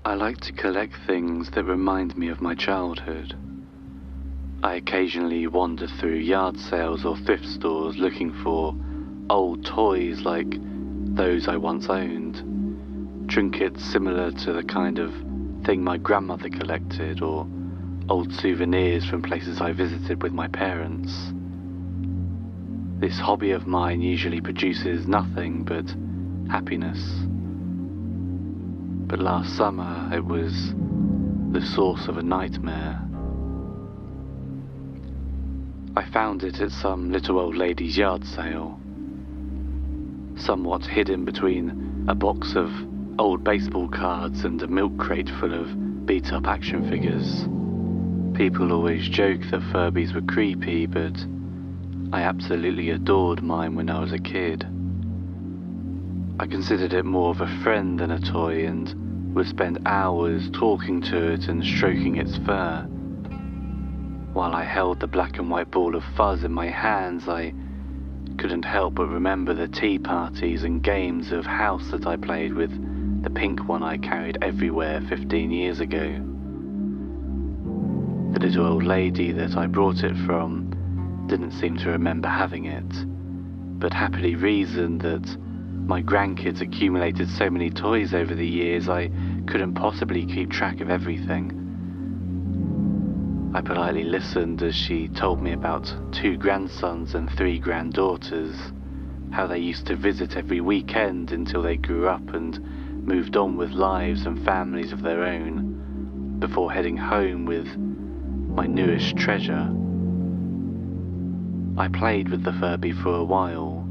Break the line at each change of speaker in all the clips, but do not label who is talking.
I like to collect things that remind me of my childhood. I occasionally wander through yard sales or thrift stores looking for old toys like those I once owned, trinkets similar to the kind of thing my grandmother collected, or old souvenirs from places I visited with my parents. This hobby of mine usually produces nothing but happiness. But last summer it was the source of a nightmare. I found it at some little old lady's yard sale, somewhat hidden between a box of old baseball cards and a milk crate full of beat-up action figures. People always joke that Furbies were creepy, but I absolutely adored mine when I was a kid. I considered it more of a friend than a toy and would spend hours talking to it and stroking its fur. While I held the black and white ball of fuzz in my hands, I couldn't help but remember the tea parties and games of house that I played with the pink one I carried everywhere 15 years ago. The little old lady that I brought it from didn't seem to remember having it, but happily reasoned that my grandkids accumulated so many toys over the years I couldn't possibly keep track of everything. I politely listened as she told me about 2 grandsons and 3 granddaughters, how they used to visit every weekend until they grew up and moved on with lives and families of their own, before heading home with my newest treasure. I played with the Furby for a while,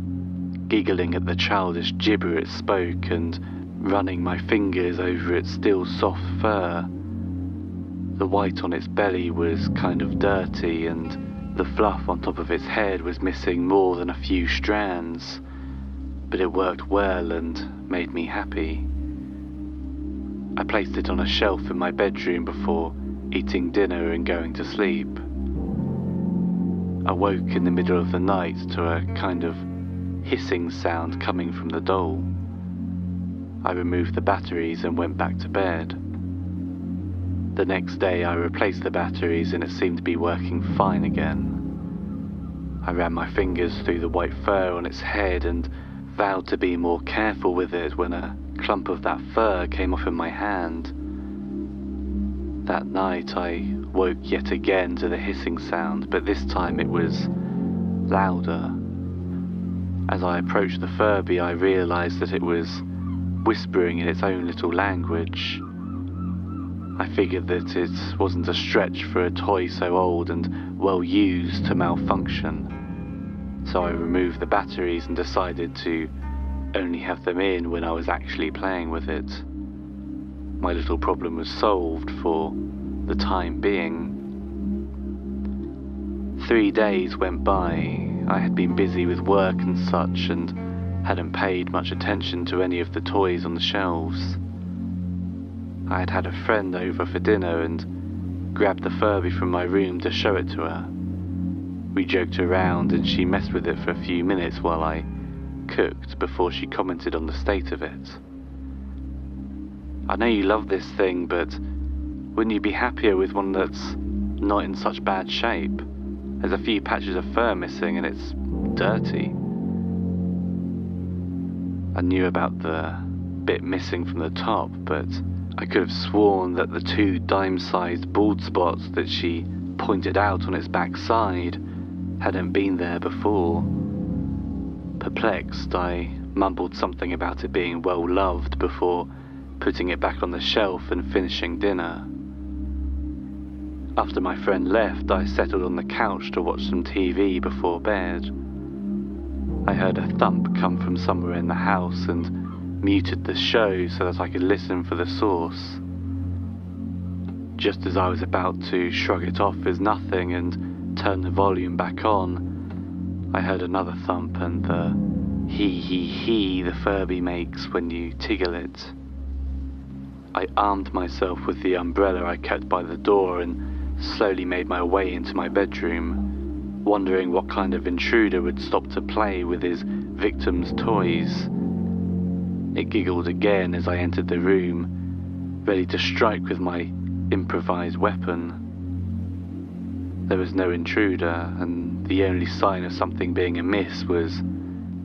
giggling at the childish gibber it spoke and running my fingers over its still soft fur. The white on its belly was kind of dirty, and the fluff on top of its head was missing more than a few strands, but it worked well and made me happy. I placed it on a shelf in my bedroom before eating dinner and going to sleep. I woke in the middle of the night to a kind of hissing sound coming from the doll. I removed the batteries and went back to bed. The next day I replaced the batteries and it seemed to be working fine again. I ran my fingers through the white fur on its head and vowed to be more careful with it when a clump of that fur came off in my hand. That night I woke yet again to the hissing sound, but this time it was louder. As I approached the Furby, I realized that it was whispering in its own little language. I figured that it wasn't a stretch for a toy so old and well used to malfunction, so I removed the batteries and decided to only have them in when I was actually playing with it. My little problem was solved for the time being. 3 days went by. I had been busy with work and such and hadn't paid much attention to any of the toys on the shelves. I had had a friend over for dinner and grabbed the Furby from my room to show it to her. We joked around and she messed with it for a few minutes while I cooked before she commented on the state of it. "I know you love this thing, but wouldn't you be happier with one that's not in such bad shape? There's a few patches of fur missing and it's dirty." I knew about the bit missing from the top, but I could have sworn that the 2 dime-sized bald spots that she pointed out on its backside hadn't been there before. Perplexed, I mumbled something about it being well loved before putting it back on the shelf and finishing dinner. After my friend left, I settled on the couch to watch some TV before bed. I heard a thump come from somewhere in the house and muted the show so that I could listen for the source. Just as I was about to shrug it off as nothing and turn the volume back on, I heard another thump and the hee the Furby makes when you tickle it. I armed myself with the umbrella I kept by the door and slowly made my way into my bedroom, wondering what kind of intruder would stop to play with his victim's toys. It giggled again as I entered the room, ready to strike with my improvised weapon. There was no intruder, and the only sign of something being amiss was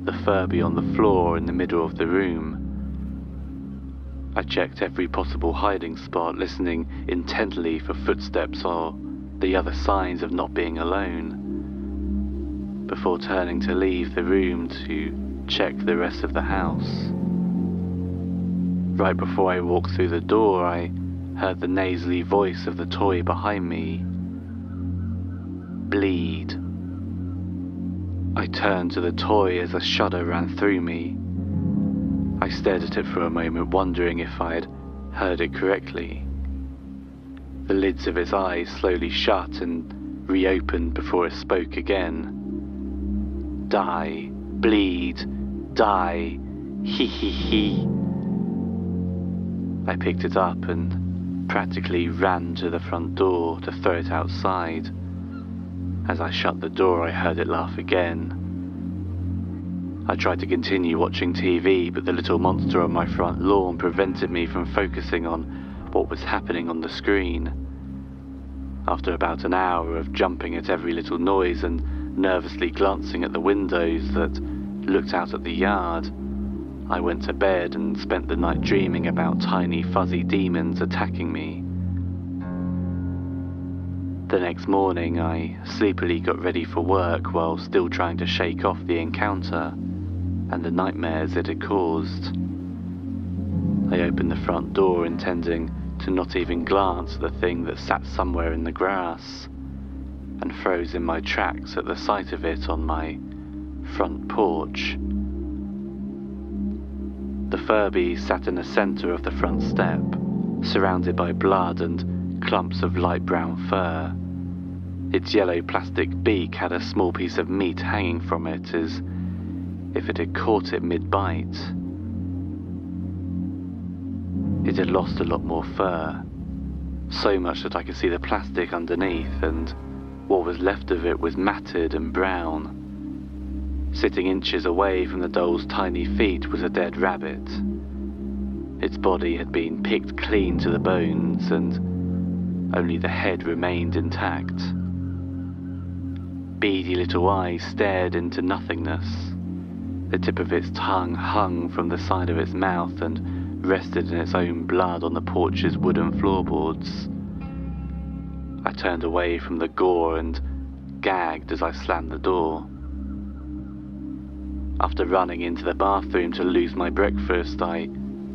the Furby on the floor in the middle of the room. I checked every possible hiding spot, listening intently for footsteps or the other signs of not being alone, before turning to leave the room to check the rest of the house. Right before I walked through the door, I heard the nasally voice of the toy behind me. Bleed. I turned to the toy as a shudder ran through me. I stared at it for a moment, wondering if I'd heard it correctly. The lids of its eyes slowly shut and reopened before it spoke again. Die, bleed, die, hee hee hee. I picked it up and practically ran to the front door to throw it outside. As I shut the door, I heard it laugh again. I tried to continue watching TV, but the little monster on my front lawn prevented me from focusing on what was happening on the screen. After about an hour of jumping at every little noise and nervously glancing at the windows that looked out at the yard, I went to bed and spent the night dreaming about tiny fuzzy demons attacking me. The next morning, I sleepily got ready for work while still trying to shake off the encounter and the nightmares it had caused. I opened the front door, intending to not even glance at the thing that sat somewhere in the grass, and froze in my tracks at the sight of it on my front porch. The Furby sat in the center of the front step, surrounded by blood and clumps of light brown fur. Its yellow plastic beak had a small piece of meat hanging from it, as if it had caught it mid-bite. It had lost a lot more fur, so much that I could see the plastic underneath, and what was left of it was matted and brown. Sitting inches away from the doll's tiny feet was a dead rabbit. Its body had been picked clean to the bones, and only the head remained intact. Beady little eyes stared into nothingness. The tip of its tongue hung from the side of its mouth and rested in its own blood on the porch's wooden floorboards. I turned away from the gore and gagged as I slammed the door. After running into the bathroom to lose my breakfast, I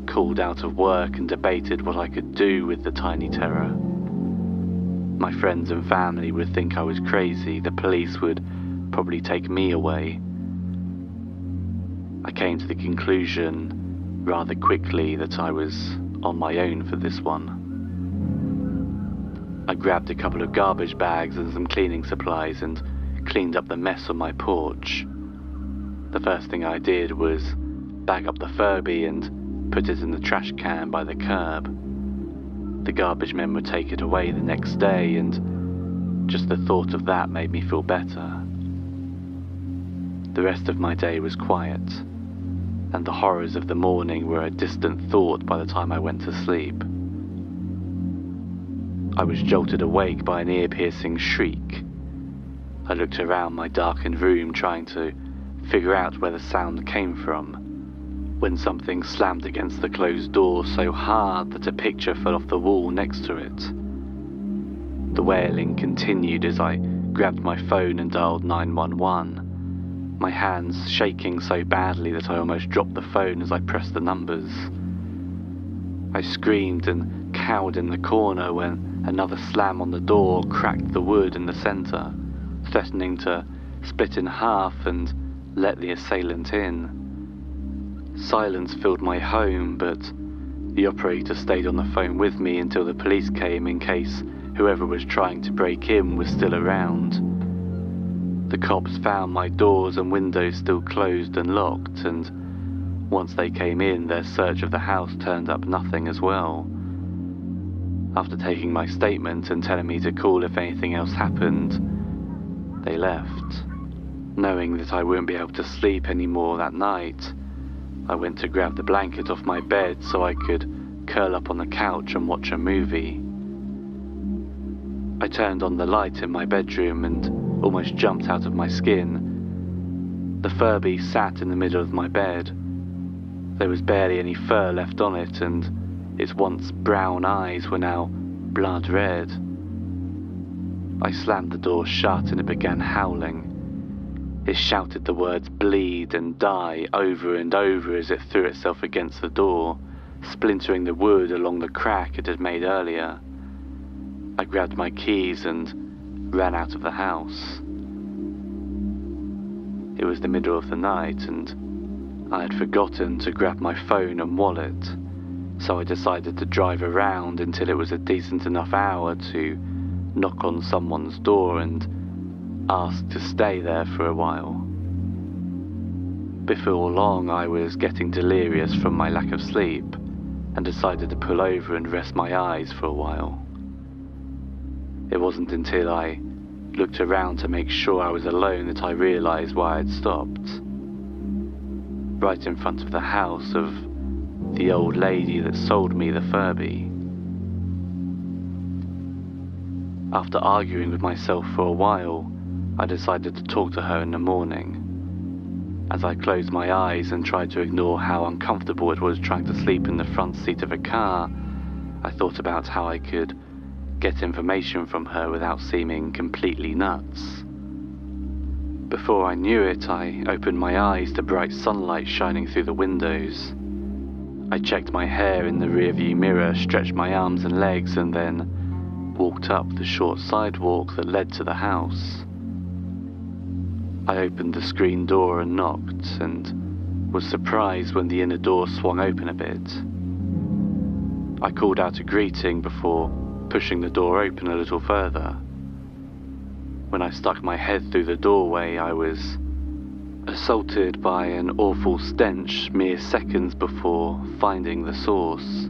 called out of work and debated what I could do with the tiny terror. My friends and family would think I was crazy. The police would probably take me away. I came to the conclusion rather quickly that I was on my own for this one. I grabbed a couple of garbage bags and some cleaning supplies and cleaned up the mess on my porch. The first thing I did was bag up the Furby and put it in the trash can by the curb. The garbage men would take it away the next day, and just the thought of that made me feel better. The rest of my day was quiet, and the horrors of the morning were a distant thought by the time I went to sleep. I was jolted awake by an ear-piercing shriek. I looked around my darkened room, trying to figure out where the sound came from, when something slammed against the closed door so hard that a picture fell off the wall next to it. The wailing continued as I grabbed my phone and dialed 911, my hands shaking so badly that I almost dropped the phone as I pressed the numbers. I screamed and cowered in the corner when another slam on the door cracked the wood in the center, threatening to split in half and let the assailant in. Silence filled my home, but the operator stayed on the phone with me until the police came in case whoever was trying to break in was still around. The cops found my doors and windows still closed and locked, and once they came in, their search of the house turned up nothing as well. After taking my statement and telling me to call if anything else happened, they left. Knowing that I wouldn't be able to sleep anymore that night, I went to grab the blanket off my bed so I could curl up on the couch and watch a movie. I turned on the light in my bedroom and almost jumped out of my skin. The Furby sat in the middle of my bed. There was barely any fur left on it, and its once brown eyes were now blood red. I slammed the door shut and it began howling. It shouted the words bleed and die over and over as it threw itself against the door, splintering the wood along the crack it had made earlier. I grabbed my keys and ran out of the house. It was the middle of the night and I had forgotten to grab my phone and wallet, so I decided to drive around until it was a decent enough hour to knock on someone's door and ask to stay there for a while. Before long I was getting delirious from my lack of sleep and decided to pull over and rest my eyes for a while. It wasn't until I looked around to make sure I was alone that I realised why I had stopped. Right in front of the house of the old lady that sold me the Furby. After arguing with myself for a while, I decided to talk to her in the morning. As I closed my eyes and tried to ignore how uncomfortable it was trying to sleep in the front seat of a car, I thought about how I could get information from her without seeming completely nuts. Before I knew it, I opened my eyes to bright sunlight shining through the windows. I checked my hair in the rearview mirror, stretched my arms and legs, and then walked up the short sidewalk that led to the house. I opened the screen door and knocked, and was surprised when the inner door swung open a bit. I called out a greeting before pushing the door open a little further. When I stuck my head through the doorway, I was assaulted by an awful stench mere seconds before finding the source.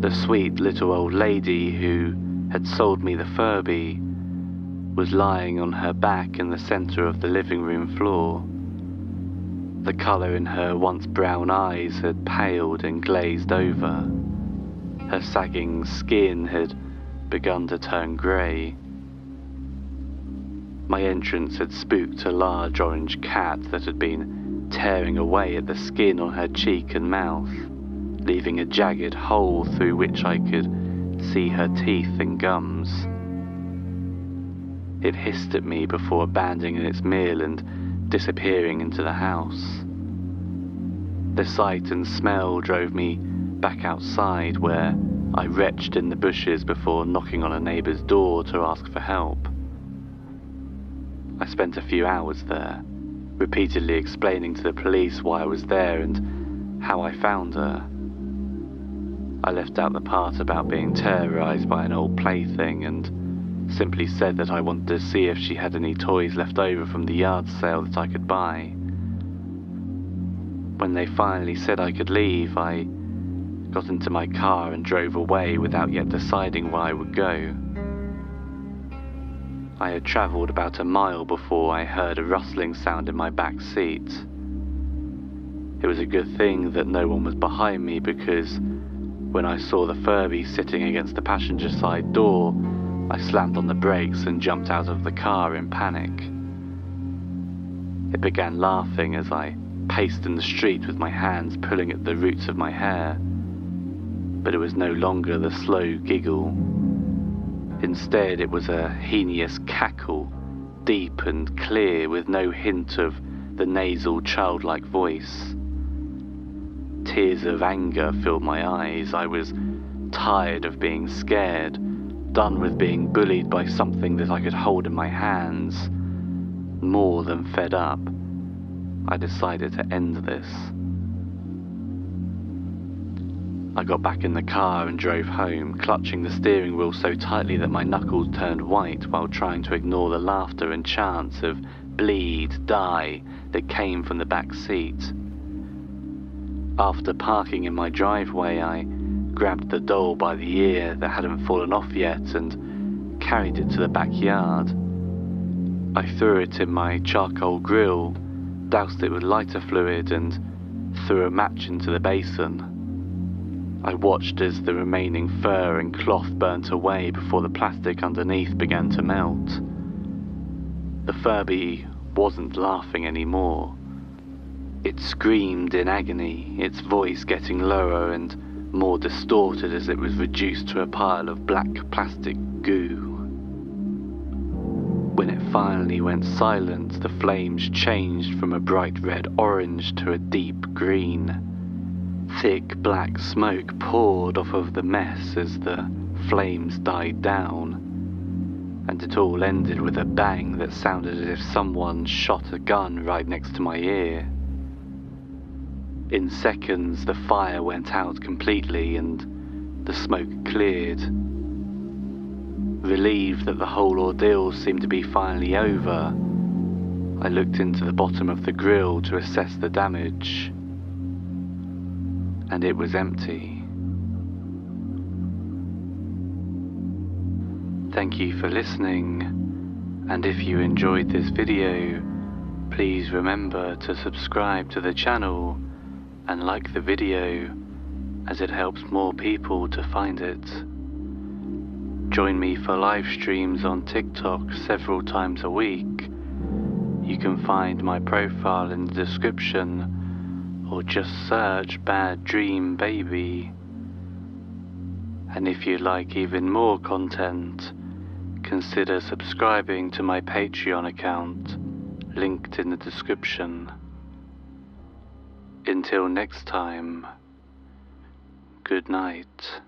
The sweet little old lady who had sold me the Furby was lying on her back in the centre of the living room floor. The colour in her once brown eyes had paled and glazed over. Her sagging skin had begun to turn grey. My entrance had spooked a large orange cat that had been tearing away at the skin on her cheek and mouth, leaving a jagged hole through which I could see her teeth and gums. It hissed at me before abandoning its meal and disappearing into the house. The sight and smell drove me back outside, where I retched in the bushes before knocking on a neighbour's door to ask for help. I spent a few hours there, repeatedly explaining to the police why I was there and how I found her. I left out the part about being terrorised by an old plaything and simply said that I wanted to see if she had any toys left over from the yard sale that I could buy. When they finally said I could leave, I got into my car and drove away without yet deciding where I would go. I had travelled about a mile before I heard a rustling sound in my back seat. It was a good thing that no one was behind me, because when I saw the Furby sitting against the passenger side door, I slammed on the brakes and jumped out of the car in panic. It began laughing as I paced in the street with my hands pulling at the roots of my hair, but it was no longer the slow giggle. Instead, it was a heinous cackle, deep and clear, with no hint of the nasal, childlike voice. Tears of anger filled my eyes. I was tired of being scared, done with being bullied by something that I could hold in my hands. More than fed up, I decided to end this. I got back in the car and drove home, clutching the steering wheel so tightly that my knuckles turned white while trying to ignore the laughter and chants of bleed, die that came from the back seat. After parking in my driveway, I grabbed the doll by the ear that hadn't fallen off yet and carried it to the backyard. I threw it in my charcoal grill, doused it with lighter fluid, and threw a match into the basin. I watched as the remaining fur and cloth burnt away before the plastic underneath began to melt. The Furby wasn't laughing anymore. It screamed in agony, its voice getting lower and more distorted as it was reduced to a pile of black plastic goo. When it finally went silent, the flames changed from a bright red-orange to a deep green. Thick black smoke poured off of the mess as the flames died down, and it all ended with a bang that sounded as if someone shot a gun right next to my ear. In seconds, the fire went out completely and the smoke cleared. Relieved that the whole ordeal seemed to be finally over, I looked into the bottom of the grill to assess the damage, and it was empty. Thank you for listening, and if you enjoyed this video, please remember to subscribe to the channel and like the video, as it helps more people to find it. Join me for live streams on TikTok several times a week. You can find my profile in the description, or just search Bad Dream Baby. And if you'd like even more content, consider subscribing to my Patreon account, linked in the description. Until next time, good night.